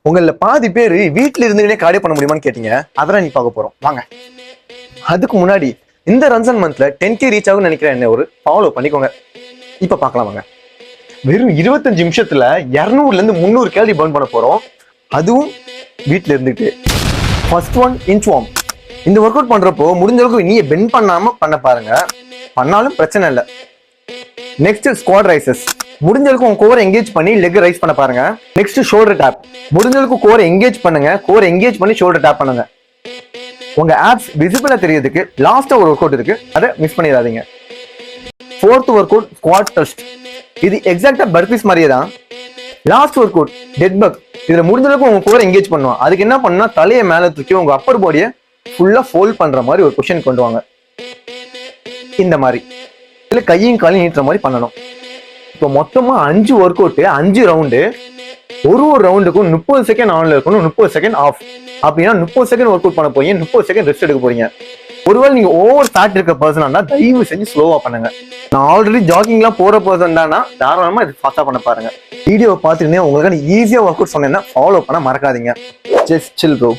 உங்கள பாதி பேர் வீட்டுல இருந்துகிட்டே கார்டியோ பண்ண முடியுமான்னு கேட்டீங்க. அதெல்லாம் நீ பார்க்க போறோம் வாங்க. அதுக்கு முன்னாடி இந்த ரம்ஜான் மந்த்ல 10K ரீச் ஆகும்னு நினைக்கிறேன். என்ன ஒரு ஃபாலோ பண்ணிக்கோங்க. இப்ப பார்க்கலாம் வாங்க. வெறும் 25 நிமிஷத்துல 200ல இருந்து 300 கேலரி பர்ன் பண்ண போறோம். அதுவும் வீட்டுல இருந்துட்டு. First one inch warm. இந்த ஒர்க் அவுட் பண்றப்போ முடிஞ்ச அளவுக்கு நீ பெண்ட் பண்ணாம பண்ண பாருங்க. பண்ணாலும் பிரச்சனை இல்லை. Next squat raises. முடிஞ்ச அளவுக்கு உங்க கோரை எங்கேஜ் பண்ணி லெக் ரைஸ் பண்ண பாருங்க. Next shoulder tap. முடிஞ்ச அளவுக்கு கோரை எங்கேஜ் பண்ணுங்க. கோரை எங்கேஜ் பண்ணி ஷோல்டர் டேப் பண்ணுங்க. உங்க ஆப்ஸ் விசிபிளா தெரியறதுக்கு லாஸ்டா ஒரு ஒர்க் அவுட் இருக்கு, அதை மிஸ் பண்ணிடாதீங்க. Fourth workout squat thrust. இது எக்ஸாக்டா பர்பீஸ் மாதிரியே தான். Last workout dead bug. இதுல முடிஞ்ச அளவுக்கு உங்க கோரை எங்கேஜ் பண்ணுவோம். அதுக்கு என்ன பண்ணா தலையை மேல தூக்கி உங்க அப்பர் பாடியை ஃபுல்லா ஃபோல்ட் பண்ற மாதிரி ஒரு பொசிஷன் கொண்டு வாங்க. இந்த மாதிரி இல்ல கையும் காலையும் நீட்டுற மாதிரி பண்ணணும். இப்போ மொத்தமா 5 ஒர்க் அவுட், 5 ரவுண்டு. ஒரு ரவுண்டுக்கும் 30 செகண்ட் ஆன்ல இருக்கணும், 30 செகண்ட் ஆஃப். அப்படின்னா 30 செகண்ட் ஒர்க் அவுட் பண்ண போறீங்க, 30 செகண்ட் ரெஸ்ட் எடுக்க போறீங்க. ஒருவேளை நீங்க ஓவர் ஃபேட் இருக்க பர்சனா தயவு செஞ்சு ஸ்லோவா பண்ணுங்க. நான் ஆல்ரெடி ஜாகிங்லாம் போற பர்சன் தானா தாராளமா இது ஃபாஸ்டா பண்ண பாருங்க. வீடியோ பார்த்துட்டு உங்களுக்கு ஈஸியா ஒர்க் அவுட் சொன்னேன்னா ஃபாலோ பண்ண மறக்காதீங்க. Just chill bro.